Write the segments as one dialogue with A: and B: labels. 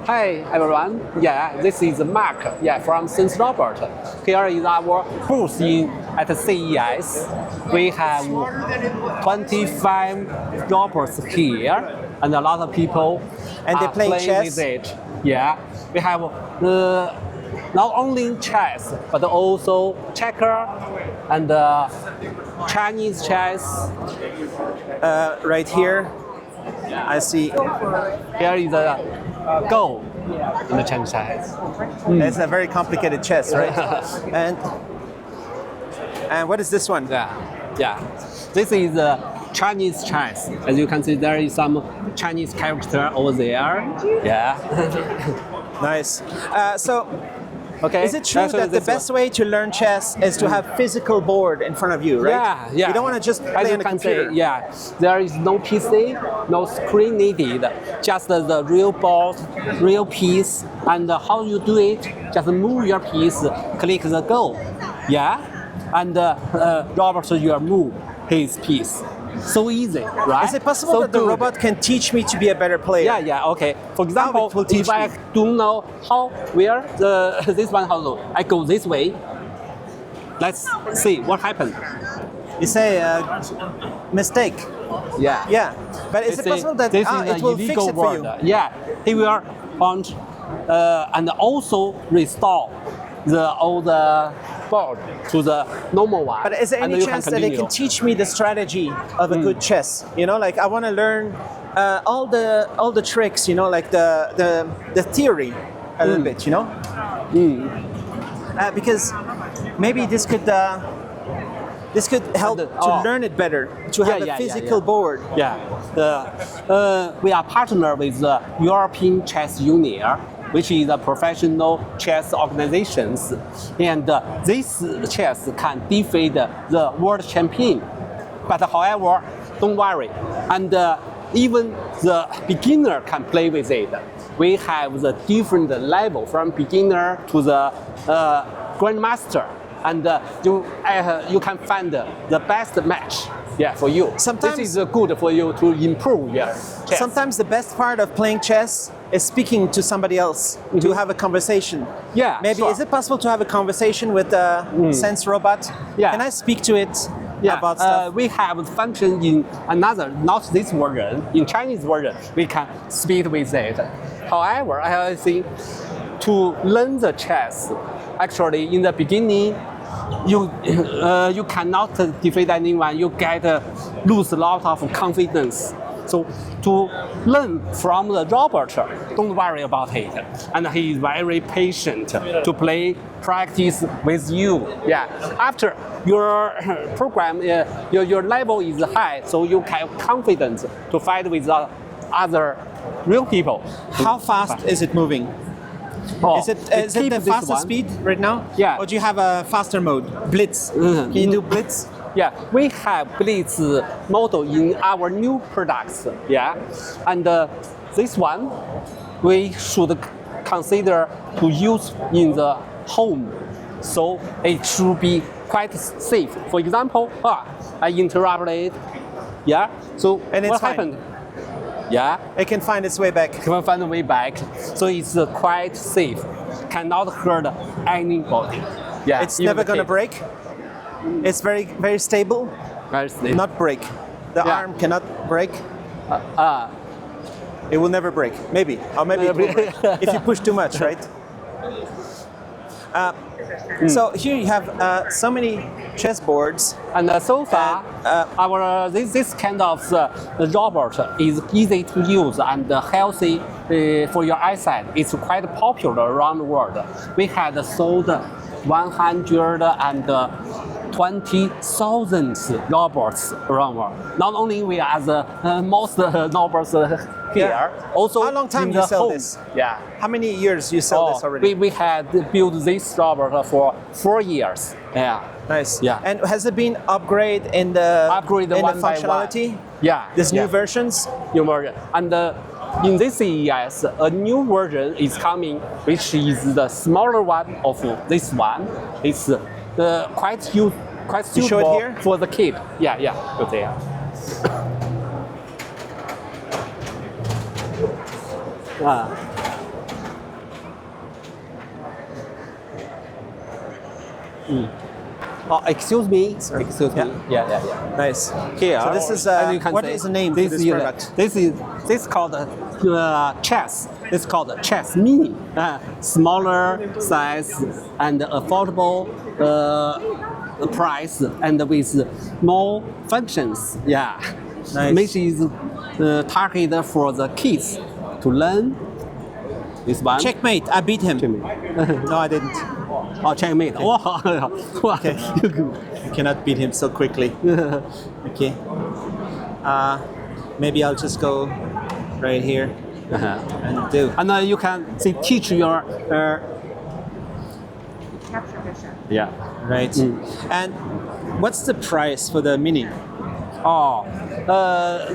A: Hi everyone. Yeah, this is Mark. Yeah, from SenseRobot. Here is our booth at CES. We have 25 robots here, and a lot of people
B: And they
A: are
B: play
A: playing
B: chess?
A: with it. Yeah, we have not only chess but also checker and Chinese chess.
B: Right here, I see
A: Here is a Go in the Chinese chess.
B: it's a very complicated chess, right? and what is this one?
A: Yeah. This is Chinese chess. As you can see, there is some Chinese character over there. Yeah.
B: Nice.
A: Okay.
B: Is it true that the best way to learn chess is to have physical board in front of you, right?
A: Yeah.
B: You don't want to just
A: As
B: play
A: you
B: on the
A: can
B: computer.
A: see, yeah, there is no PC, no screen needed, just the real board, real piece, and how you do it, just move your piece, click the go, yeah, and Robert will move his piece. So easy, right?
B: Is it possible
A: so
B: that the
A: good.
B: robot can teach me to be a better player?
A: Yeah, okay. For example,
B: it will teach
A: if I
B: me?
A: don't know where this one how to, I go this way. Let's see what happened.
B: You say mistake.
A: Yeah.
B: Yeah, but is it possible that
A: this is
B: it
A: an
B: will fix
A: illegal
B: it for you?
A: word. Yeah, he will punch and also restore all the board to the normal one.
B: But is there
A: and
B: any
A: you
B: chance
A: can
B: that it
A: continue.
B: can teach me the strategy of a good chess? You know, like I want to learn all the tricks. You know, like the theory a little bit. You know, because maybe this could help to learn it better, to have a physical board.
A: Yeah, we are partner with the European Chess Union, which is a professional chess organizations, and this chess can defeat the world champion. But however, don't worry, and even the beginner can play with it. We have the different level from beginner to the grandmaster, and you can find the best match. Yeah, for you.
B: Sometimes
A: this is good for you to improve your chess.
B: Sometimes the best part of playing chess is speaking to somebody else, to have a conversation.
A: Yeah,
B: maybe
A: sure.
B: Is it possible to have a conversation with the SenseRobot?
A: Yeah.
B: Can I speak to it about stuff?
A: We have function in another, not this version. In Chinese version, we can speak with it. However, I think to learn the chess, actually in the beginning, you cannot defeat anyone. You lose a lot of confidence. So to learn from the robot, don't worry about it. And he is very patient to practice with you. Yeah. After your program, your level is high, so you can have confidence to fight with other real people.
B: How fast is it moving?
A: Oh,
B: is it the fastest speed right now?
A: Yeah.
B: Or do you have a faster mode? Blitz. Can you do blitz?
A: Yeah, we have blitz model in our new products. Yeah, and this one we should consider to use in the home, so it should be quite safe. For example, I interrupted. Yeah, so
B: And it's
A: what
B: fine.
A: happened? Yeah,
B: It can find its way back.
A: can find a way back. So it's quite safe. Cannot hurt anybody. Yeah,
B: It's
A: even
B: never
A: the
B: gonna
A: kid.
B: break. It's very stable.
A: Very safe.
B: Not break. The
A: Yeah.
B: arm cannot break. It will never break. Maybe. Or maybe it will break. If you push too much, right? So here you have so many chessboards.
A: And so far, our this kind of robot is easy to use and healthy for your eyesight. It's quite popular around the world. We had sold 120,000 robots around the world. Not only we are the most robots here, also
B: How long time
A: in
B: you
A: the
B: sell
A: home.
B: this?
A: Yeah.
B: How many years you sell this already?
A: We had built this robot for 4 years. Yeah.
B: Nice.
A: Yeah.
B: And has it been upgraded in the
A: Upgrade
B: in
A: one
B: the
A: by
B: functionality?
A: one. Yeah.
B: These
A: yeah.
B: new versions?
A: New version. And in this CES, a new version is coming, which is the smaller one of this one. It's quite
B: show it
A: suitable
B: here?
A: for the kid. Yeah, go there. Oh, excuse me.
B: Sorry.
A: Excuse me. Yeah.
B: Nice.
A: Here.
B: So this is
A: as you can
B: what
A: see,
B: is the name for this product?
A: This called chess. It's called chess mini. Smaller size and affordable price and with more functions. Yeah.
B: Nice.
A: Which is targeted for the kids to learn. This one.
B: Checkmate. I beat him. No, I didn't.
A: Oh, checkmate.
B: Okay.
A: Wow.
B: Okay. You cannot beat him so quickly. Okay. Maybe I'll just go right here and do.
A: And you can teach your
C: capture vision.
A: yeah.
B: Right. And what's the price for the mini?
A: Oh,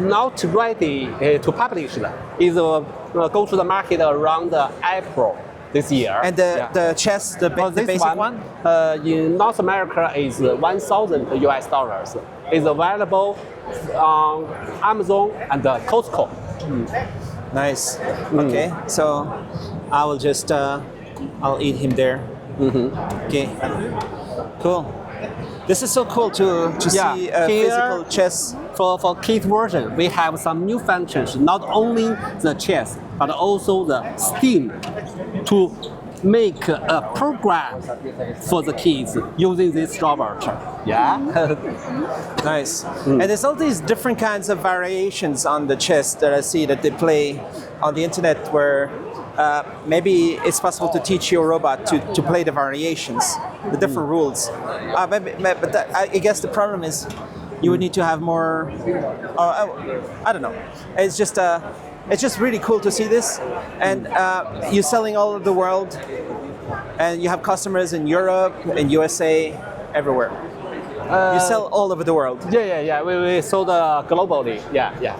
A: not ready to publish. Is go to the market around April this year.
B: And the chess, the
A: this
B: basic one?
A: In North America is $1,000 US. It's available on Amazon and Costco.
B: Nice. Okay. So I will just I'll eat him there. Okay. Cool. This is so cool to see a
A: here,
B: physical chess.
A: For kids version, we have some new functions, not only the chess, but also the Steam to make a program for the kids using this robot. Yeah.
B: Nice. And there's all these different kinds of variations on the chess that I see that they play on the internet where maybe it's possible to teach your robot to play the variations, the different rules. But I guess the problem is you would need to have more, I don't know. It's just really cool to see this. And you're selling all over the world and you have customers in Europe, in USA, everywhere. You sell all over the world.
A: Yeah. We sold globally. Yeah.